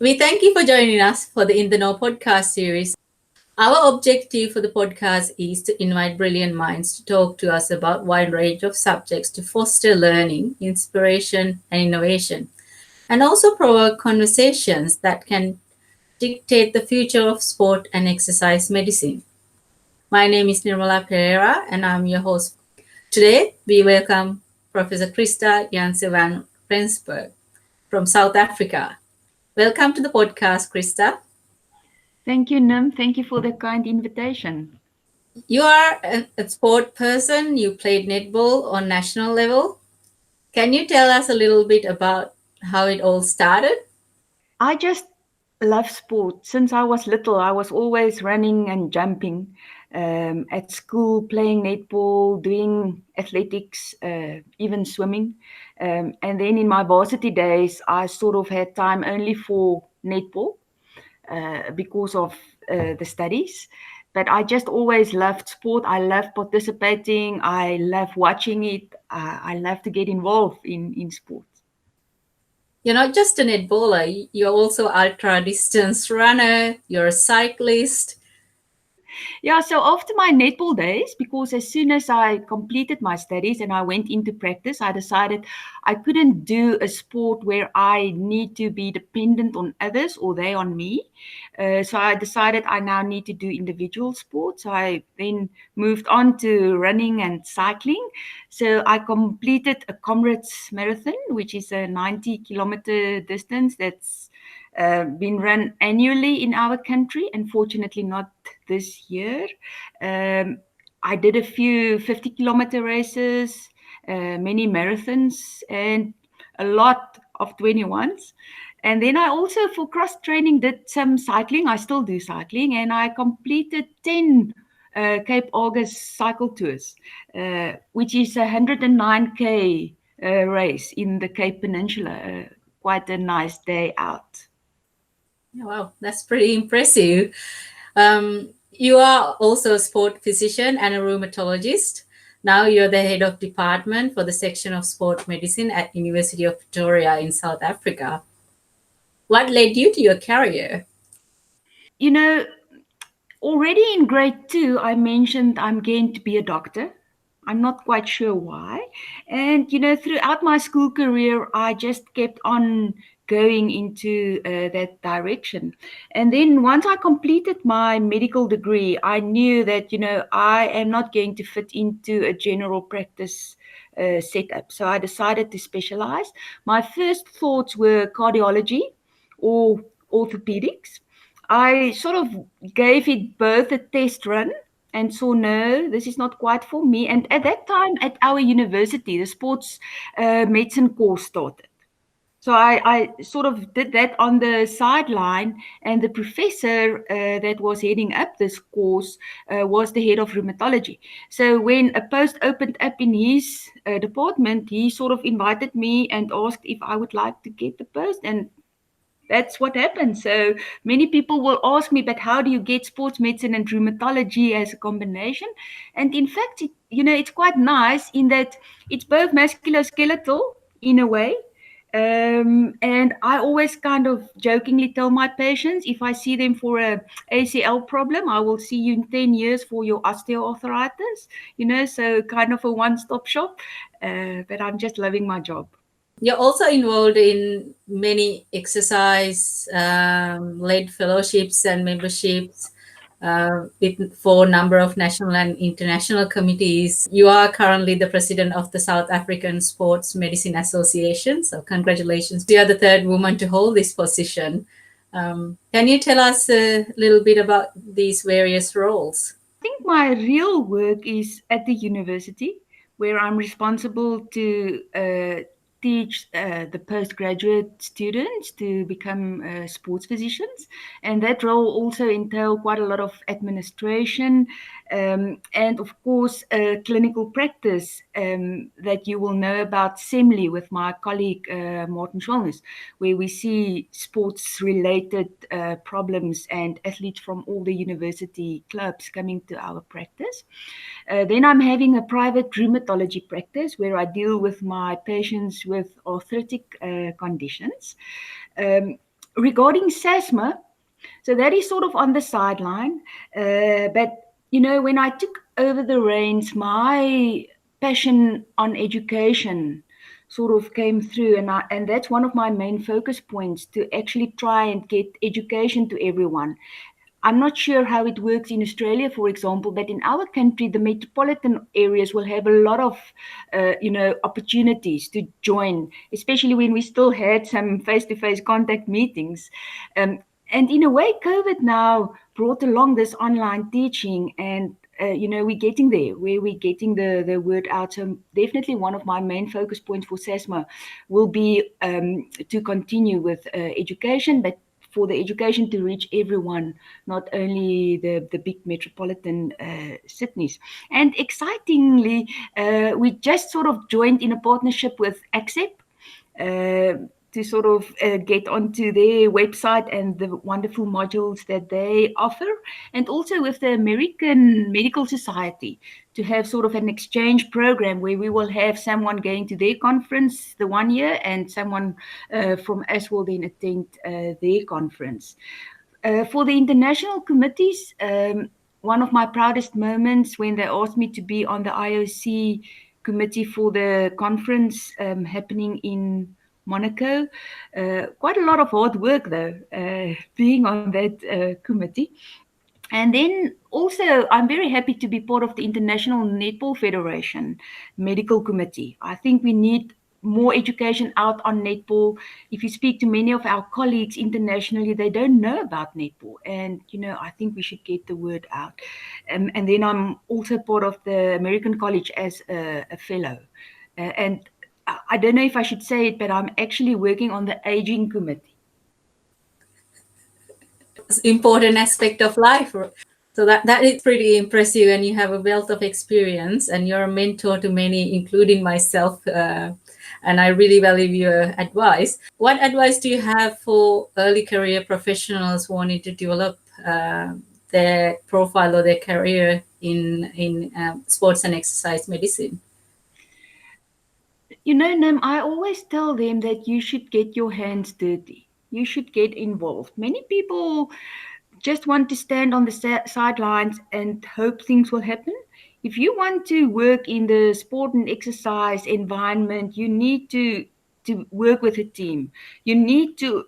We thank you for joining us for the In the Know podcast series. Our objective for the podcast is to invite brilliant minds to talk to us about a wide range of subjects to foster learning, inspiration, and innovation, and also provoke conversations that can dictate the future of sport and exercise medicine. My name is NIrmala Perera, and I'm your host. Today, we welcome Professor Christa Janse van Rensburg from South Africa. Welcome to the podcast, Christa. Thank you, Nim. Thank you for the kind invitation. You are a sport person. You played netball on national level. Can you tell us a little bit about how it all started? I just love sport. Since I was little, I was always running and jumping. At school, playing netball, doing athletics, even swimming. And then in my varsity days, I sort of had time only for netball because of the studies. But I just always loved sport. I love participating. I love watching it. I love to get involved in sport. You're not just a netballer, you're also ultra distance runner, you're a cyclist. Yeah, so after my netball days, because as soon as I completed my studies and I went into practice, I decided I couldn't do a sport where I need to be dependent on others or they on me. So I decided I now need to do individual sports. So I then moved on to running and cycling. So I completed a Comrades Marathon, which is a 90-kilometer distance that's been run annually in our country. Unfortunately, not this year. I did a few 50-kilometer races, many marathons, and a lot of 21s. And then I also, for cross training, did some cycling. I still do cycling, and I completed 10 Cape August cycle tours, which is a 109K race in the Cape Peninsula. Quite a nice day out. Wow, that's pretty impressive. You are also a sport physician and a rheumatologist. Now you're the head of department for the section of sport medicine at University of Pretoria in South Africa. What led you to your career? You know, already in grade 2, I mentioned I'm going to be a doctor. I'm not quite sure why. And, throughout my school career, I just kept on going into that direction. And then once I completed my medical degree, I knew that, I am not going to fit into a general practice setup. So I decided to specialize. My first thoughts were cardiology or orthopedics. I sort of gave it both a test run and saw, no, this is not quite for me. And at that time at our university, the sports medicine course started. So I sort of did that on the sideline, and the professor that was heading up this course was the head of rheumatology. So when a post opened up in his department, he sort of invited me and asked if I would like to get the post, and that's what happens. So many people will ask me, but how do you get sports medicine and rheumatology as a combination? And in fact, it's quite nice in that it's both musculoskeletal in a way. And I always kind of jokingly tell my patients, if I see them for a ACL problem, I will see you in 10 years for your osteoarthritis, so kind of a one-stop shop. But I'm just loving my job. You're also involved in many exercise led fellowships and memberships for a number of national and international committees. You are currently the president of the South African Sports Medicine Association. So congratulations. You are the third woman to hold this position. Can you tell us a little bit about these various roles? I think my real work is at the university, where I'm responsible to teach the postgraduate students to become sports physicians. And that role also entails quite a lot of administration and, of course, clinical practice that you will know about SEMLI with my colleague Martin Schwalnus, where we see sports-related problems and athletes from all the university clubs coming to our practice. Then I'm having a private rheumatology practice where I deal with my patients with arthritic conditions. regarding SASMA, so that is sort of on the sideline. But, when I took over the reins, my passion on education sort of came through. And that's one of my main focus points, to actually try and get education to everyone. I'm not sure how it works in Australia, for example, but in our country, the metropolitan areas will have a lot of, opportunities to join, especially when we still had some face-to-face contact meetings. Um, and in a way, COVID now brought along this online teaching, and we're getting there, where we're getting the word out. So definitely one of my main focus points for SASMA will be to continue with education, but for the education to reach everyone, not only the big metropolitan Sydneys. And excitingly, we just sort of joined in a partnership with ACCEP, to sort of get onto their website and the wonderful modules that they offer, and also with the American Medical Society, to have sort of an exchange program where we will have someone going to their conference the one year, and someone from us will then attend their conference. For the international committees, one of my proudest moments when they asked me to be on the IOC committee for the conference happening in Monaco. Quite a lot of hard work, though, being on that committee. And then also, I'm very happy to be part of the International Netball Federation Medical Committee. I think we need more education out on netball. If you speak to many of our colleagues internationally, they don't know about netball. And, I think we should get the word out. And then I'm also part of the American College as a fellow. And I don't know if I should say it, but I'm actually working on the aging committee. Important aspect of life. So that is pretty impressive, and you have a wealth of experience, and you're a mentor to many, including myself. And I really value your advice. What advice do you have for early career professionals wanting to develop their profile or their career in sports and exercise medicine? Nam, I always tell them that you should get your hands dirty. You should get involved. Many people just want to stand on the sidelines and hope things will happen. If you want to work in the sport and exercise environment, you need to work with a team. You need to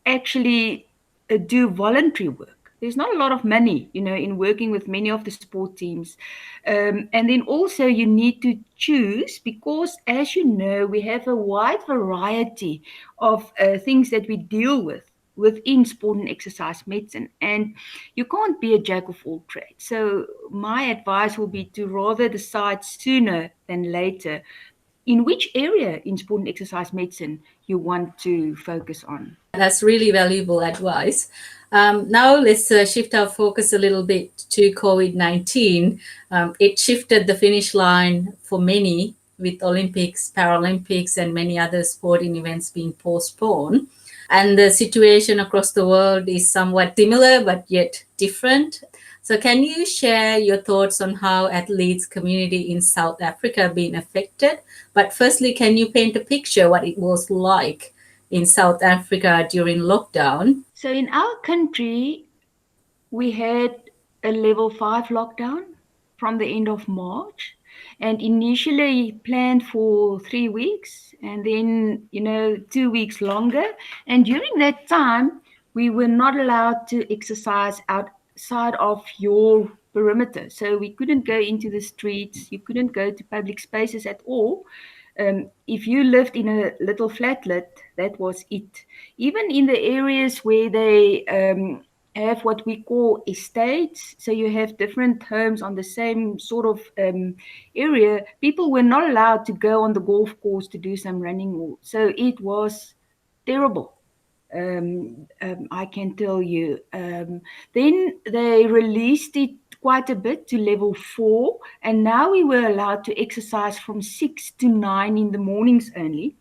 actually do voluntary work. There's not a lot of money, in working with many of the sport teams. And then also you need to choose, because as you know, we have a wide variety of things that we deal with within sport and exercise medicine, and you can't be a jack of all trades. So my advice will be to rather decide sooner than later in which area in sport and exercise medicine you want to focus on. That's really valuable advice. Now let's shift our focus a little bit to COVID-19. It shifted the finish line for many, with Olympics, Paralympics, and many other sporting events being postponed. And the situation across the world is somewhat similar, but yet different. So can you share your thoughts on how athletes community in South Africa have been affected? But firstly, can you paint a picture what it was like in South Africa during lockdown? So in our country, we had a level 5 lockdown from the end of March, and initially planned for 3 weeks, and then 2 weeks longer. And during that time, we were not allowed to exercise outside of your perimeter. So we couldn't go into the streets, you couldn't go to public spaces at all. If you lived in a little flatlet, that was it. Even in the areas where they have what we call estates, so you have different homes on the same sort of area, people were not allowed to go on the golf course to do some running. So it was terrible. I can tell you. Then they released it quite a bit to level 4, and now we were allowed to exercise from 6 to 9 in the mornings only.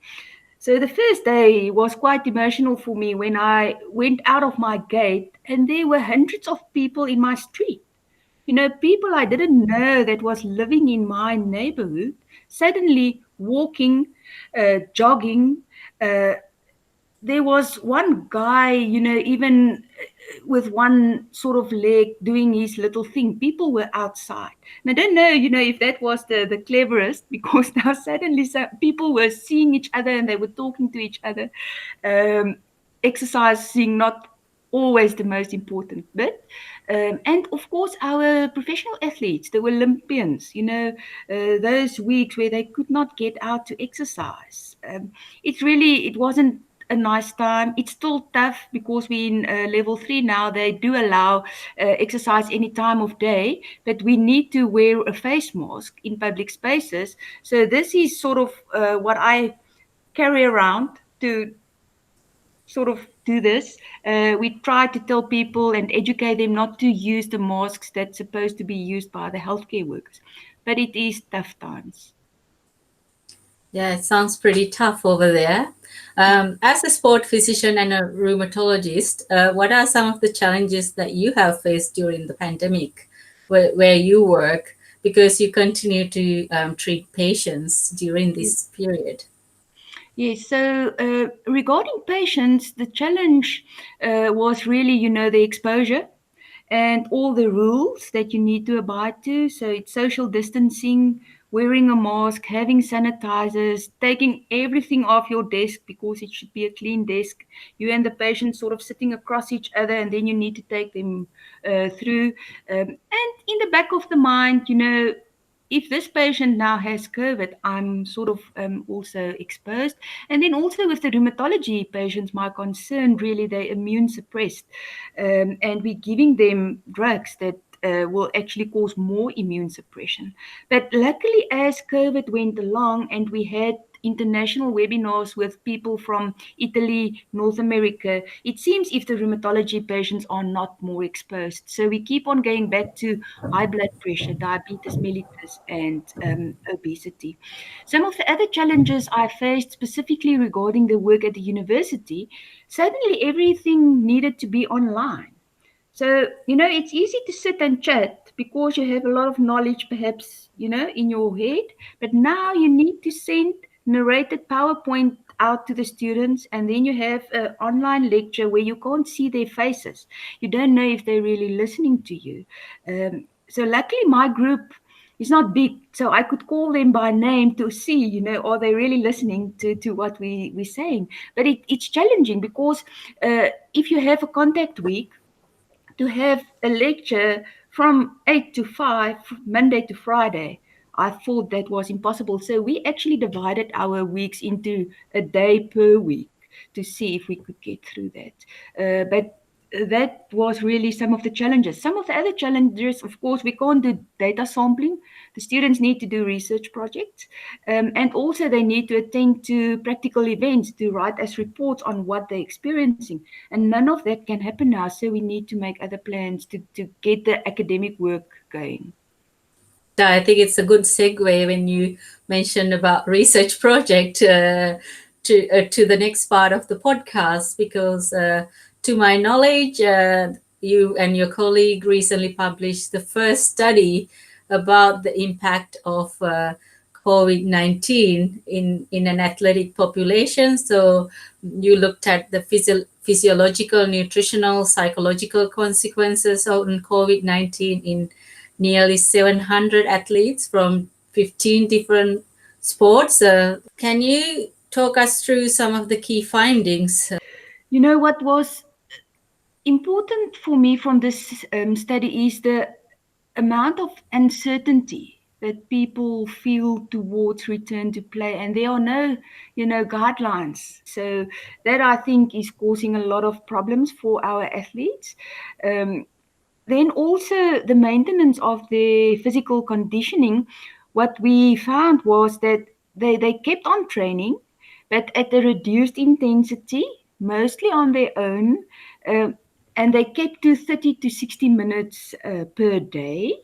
So the first day was quite emotional for me when I went out of my gate and there were hundreds of people in my street. People I didn't know that was living in my neighborhood, suddenly walking, jogging, there was one guy, even with one sort of leg doing his little thing. People were outside. And I don't know, if that was the cleverest, because now suddenly people were seeing each other and they were talking to each other. Exercising, not always the most important bit. And of course, our professional athletes, the Olympians, those weeks where they could not get out to exercise. It wasn't a nice time. It's still tough because we're in level 3 now. They do allow exercise any time of day, but we need to wear a face mask in public spaces. So this is sort of what I carry around to sort of do this. We try to tell people and educate them not to use the masks that's supposed to be used by the healthcare workers. But it is tough times. Yeah, it sounds pretty tough over there. As a sport physician and a rheumatologist, what are some of the challenges that you have faced during the pandemic where you work? Because you continue to treat patients during this period. Yes, so regarding patients, the challenge was really, the exposure and all the rules that you need to abide to. So it's social distancing, wearing a mask, having sanitizers, taking everything off your desk because it should be a clean desk. You and the patient sort of sitting across each other, and then you need to take them through. And in the back of the mind, if this patient now has COVID, I'm sort of also exposed. And then also with the rheumatology patients, my concern really, they're immune suppressed. And we're giving them drugs that will actually cause more immune suppression. But luckily, as COVID went along and we had international webinars with people from Italy, North America, it seems if the rheumatology patients are not more exposed. So we keep on going back to high blood pressure, diabetes mellitus, and obesity. Some of the other challenges I faced specifically regarding the work at the university, suddenly everything needed to be online. So, it's easy to sit and chat because you have a lot of knowledge, perhaps, in your head. But now you need to send narrated PowerPoint out to the students, and then you have an online lecture where you can't see their faces. You don't know if they're really listening to you. So, luckily, my group is not big, so I could call them by name to see, are they really listening to what we're saying. But it's challenging because if you have a contact week, to have a lecture from 8 to 5, Monday to Friday. I thought that was impossible. So we actually divided our weeks into a day per week to see if we could get through that. But that was really some of the challenges. Some of the other challenges, of course, we can't do data sampling. The students need to do research projects. And also they need to attend to practical events to write as reports on what they're experiencing. And none of that can happen now. So we need to make other plans to get the academic work going. Yeah, I think it's a good segue when you mentioned about research project to the next part of the podcast, because to my knowledge, you and your colleague recently published the first study about the impact of COVID-19 in an athletic population. So you looked at the physiological, nutritional, psychological consequences of COVID-19 in nearly 700 athletes from 15 different sports. Can you talk us through some of the key findings? What was important for me from this study is the amount of uncertainty that people feel towards return to play, and there are no guidelines. So that, I think, is causing a lot of problems for our athletes. Then also the maintenance of the physical conditioning. What we found was that they kept on training, but at a reduced intensity, mostly on their own, uh, and they kept to 30 to 60 minutes per day.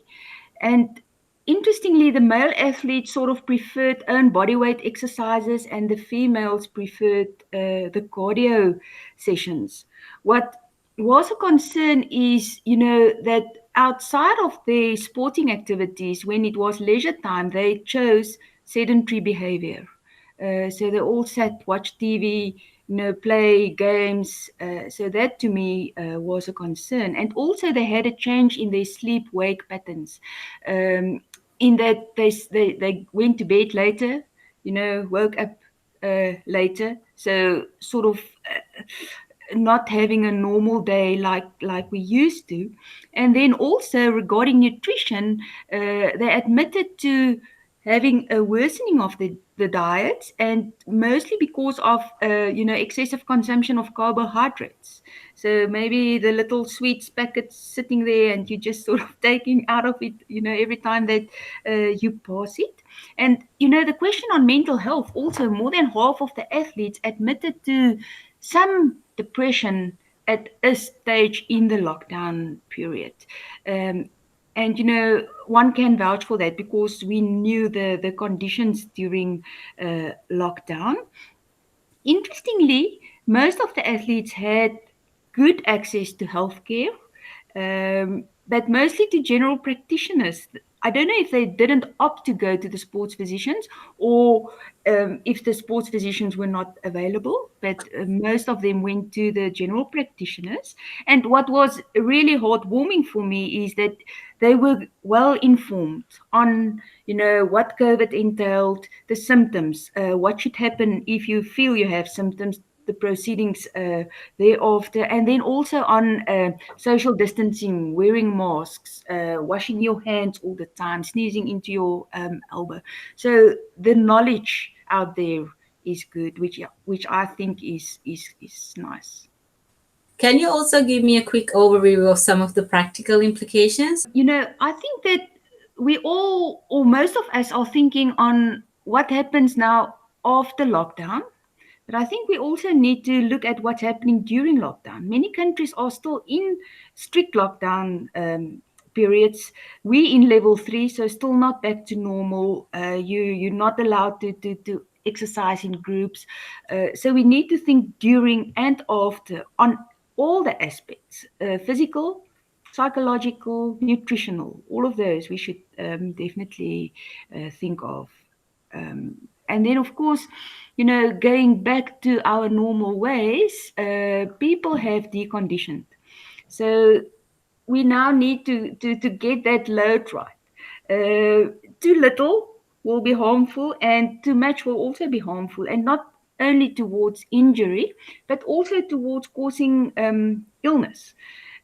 And interestingly, the male athletes sort of preferred own body weight exercises, and the females preferred the cardio sessions. What was a concern is, that outside of their sporting activities, when it was leisure time, they chose sedentary behavior. So they all sat, watched TV, play games. So that to me was a concern. And also they had a change in their sleep-wake patterns, in that they went to bed later, woke up later. So sort of not having a normal day like we used to. And then also regarding nutrition, they admitted to having a worsening of the diet, and mostly because of excessive consumption of carbohydrates. So maybe the little sweets packets sitting there, and you just sort of taking out of it, every time that you pass it. And the question on mental health, also more than half of the athletes admitted to some depression at a stage in the lockdown period. And one can vouch for that because we knew the conditions during lockdown. Interestingly, most of the athletes had good access to healthcare, but mostly to general practitioners. I don't know if they didn't opt to go to the sports physicians, or if the sports physicians were not available, but most of them went to the general practitioners. And what was really heartwarming for me is that they were well informed on, what COVID entailed, the symptoms, what should happen if you feel you have symptoms, the proceedings thereafter, and then also on social distancing, wearing masks, washing your hands all the time, sneezing into your elbow. So the knowledge out there is good, which I think is nice. Can you also give me a quick overview of some of the practical implications? I think that we all, or most of us, are thinking on what happens now after lockdown. But I think we also need to look at what's happening during lockdown. Many countries are still in strict lockdown periods. We in level 3, so still not back to normal. You're not allowed to exercise in groups. So we need to think during and after on all the aspects, physical, psychological, nutritional, all of those we should definitely think of. And then, of course, going back to our normal ways, people have deconditioned. So we now need to get that load right. Too little will be harmful, and too much will also be harmful, and not only towards injury, but also towards causing illness.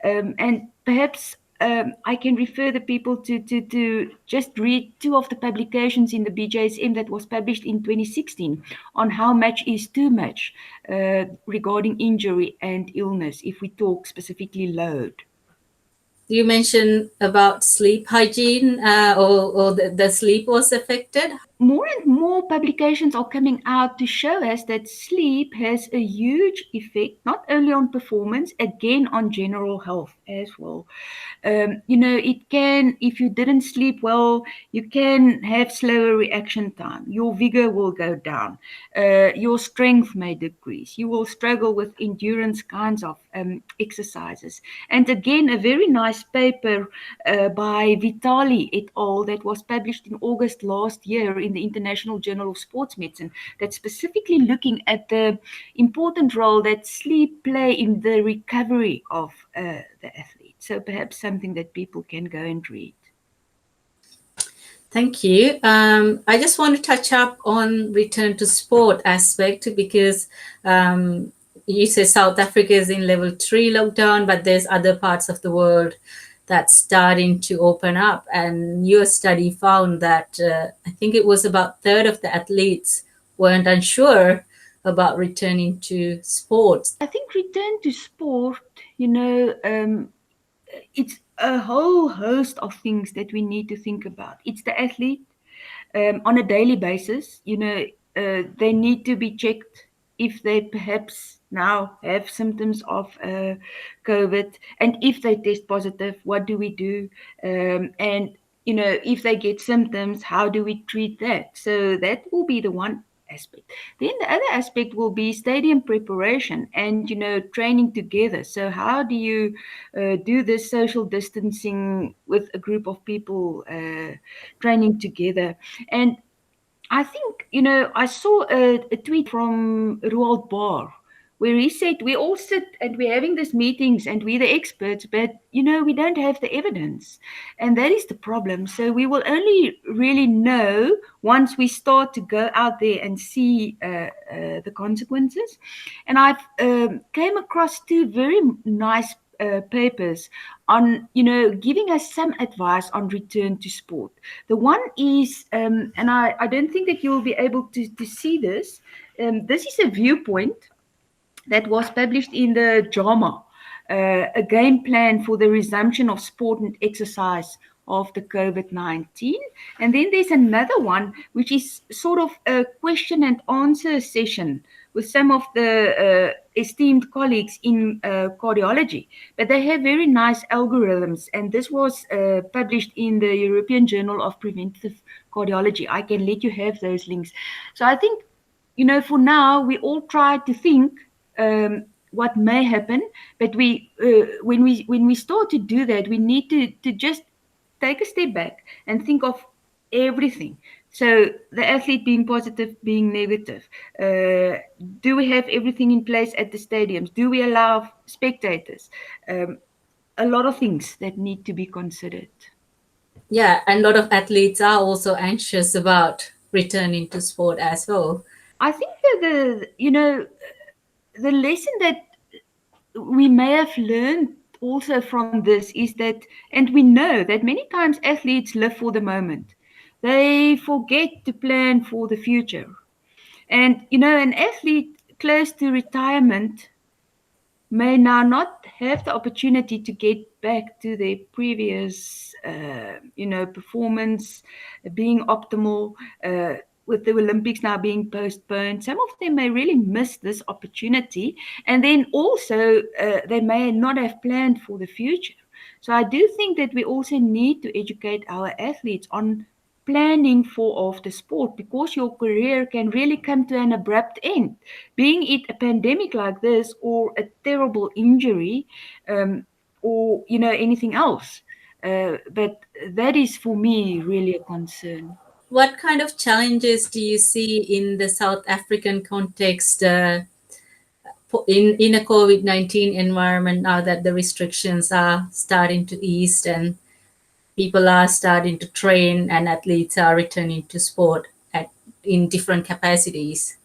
And perhaps I can refer the people to just read two of the publications in the BJSM that was published in 2016 on how much is too much regarding injury and illness, if we talk specifically load. You mentioned about sleep hygiene, or the sleep was affected. More and more publications are coming out to show us that sleep has a huge effect, not only on performance, again on general health as well. It can, if you didn't sleep well, you can have slower reaction time. Your vigor will go down. Your strength may decrease. You will struggle with endurance kinds of exercises. And again, a very nice paper by Vitali et al. That was published in August last year in the International Journal of Sports Medicine, that's specifically looking at the important role that sleep play in the recovery of the athlete. So perhaps something that people can go and read. Thank you. I just want to touch up on return to sport aspect, because you say South Africa is in level 3 lockdown, but there's other parts of the world that's starting to open up. And your study found that I think it was about a third of the athletes weren't unsure about returning to sports. I think return to sport, it's a whole host of things that we need to think about. It's the athlete on a daily basis. They need to be checked if they perhaps now have symptoms of COVID, and if they test positive, what do we do? And if they get symptoms, how do we treat that? So that will be the one aspect. Then the other aspect will be stadium preparation and training together. So how do you do this social distancing with a group of people training together? And I think I saw a tweet from Roald Barr where he said we all sit and we're having these meetings and we're the experts, but we don't have the evidence, and that is the problem. So we will only really know once we start to go out there and see the consequences. And I've came across two very nice papers on giving us some advice on return to sport. The one is and I don't think that you'll be able to see this. This is a viewpoint that was published in the JAMA, a game plan for the resumption of sport and exercise after COVID-19. And then there's another one, which is sort of a question and answer session with some of the esteemed colleagues in cardiology. But they have very nice algorithms, and this was published in the European Journal of Preventive Cardiology. I can let you have those links. So I think, for now, we all try to think what may happen, but when we start to do that, we need to just take a step back and think of everything. So the athlete being positive, being negative. Do we have everything in place at the stadiums? Do we allow spectators? A lot of things that need to be considered. Yeah, and a lot of athletes are also anxious about returning to sport as well. I think that the lesson that we may have learned also from this is that, and we know that many times athletes live for the moment. They forget to plan for the future. And, an athlete close to retirement may now not have the opportunity to get back to their previous, performance, being optimal, with the Olympics now being postponed. Some of them may really miss this opportunity. And then also, they may not have planned for the future. So I do think that we also need to educate our athletes on planning for after sport, because your career can really come to an abrupt end, being it a pandemic like this or a terrible injury, or anything else. But that is for me really a concern. What kind of challenges do you see in the South African context in a COVID-19 environment now that the restrictions are starting to ease and people are starting to train and athletes are returning to sport in different capacities?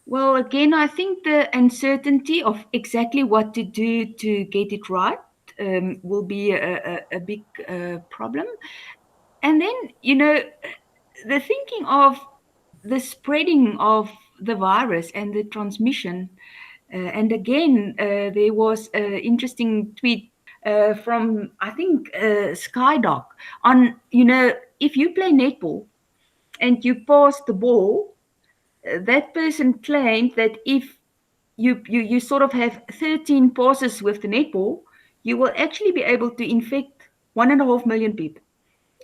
Well, again, I think the uncertainty of exactly what to do to get it right will be a big problem. And then, the thinking of the spreading of the virus and the transmission. And again, there was an interesting tweet from, I think, Skydoc on, if you play netball and you pass the ball, that person claimed that if you sort of have 13 passes with the netball, you will actually be able to infect 1.5 million people,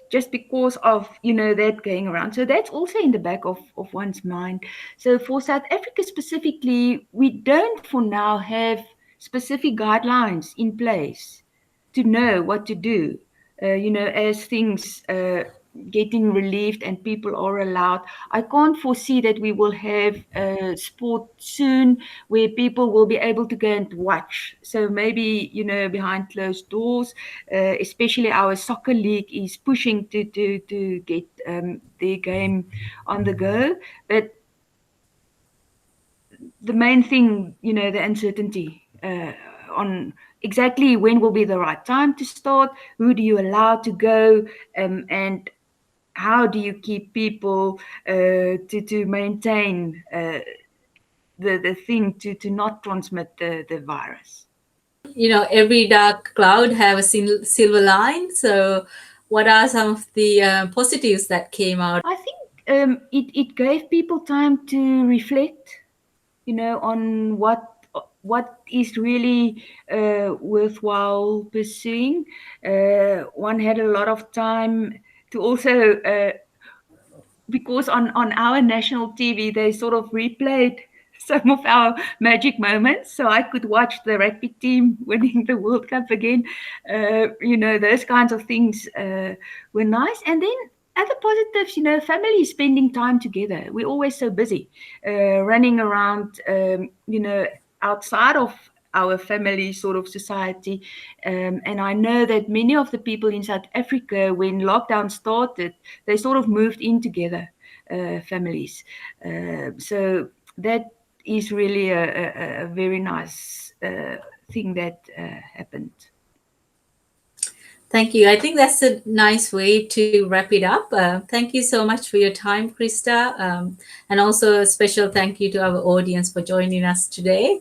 just because of that going around. So that's also in the back of one's mind. So for South Africa specifically, we don't for now have specific guidelines in place to know what to do, as things getting relieved and people are allowed. I can't foresee that we will have sport soon where people will be able to go and watch. So maybe, behind closed doors, especially our soccer league is pushing to get their game on the go. But the main thing, the uncertainty on exactly when will be the right time to start, who do you allow to go, and how do you keep people to maintain the thing to not transmit the virus. Every dark cloud have a silver line. So what are some of the positives that came out? I think it gave people time to reflect, on what is really worthwhile pursuing. One had a lot of time to also, because on our national TV, they sort of replayed some of our magic moments. So I could watch the rugby team winning the World Cup again. Those kinds of things were nice. And then other positives, family spending time together. We're always so busy, running around, outside of our family sort of society. And I know that many of the people in South Africa, when lockdown started, they sort of moved in together, families. So that is really a very nice thing that happened. Thank you. I think that's a nice way to wrap it up. Thank you so much for your time, Christa. And also a special thank you to our audience for joining us today.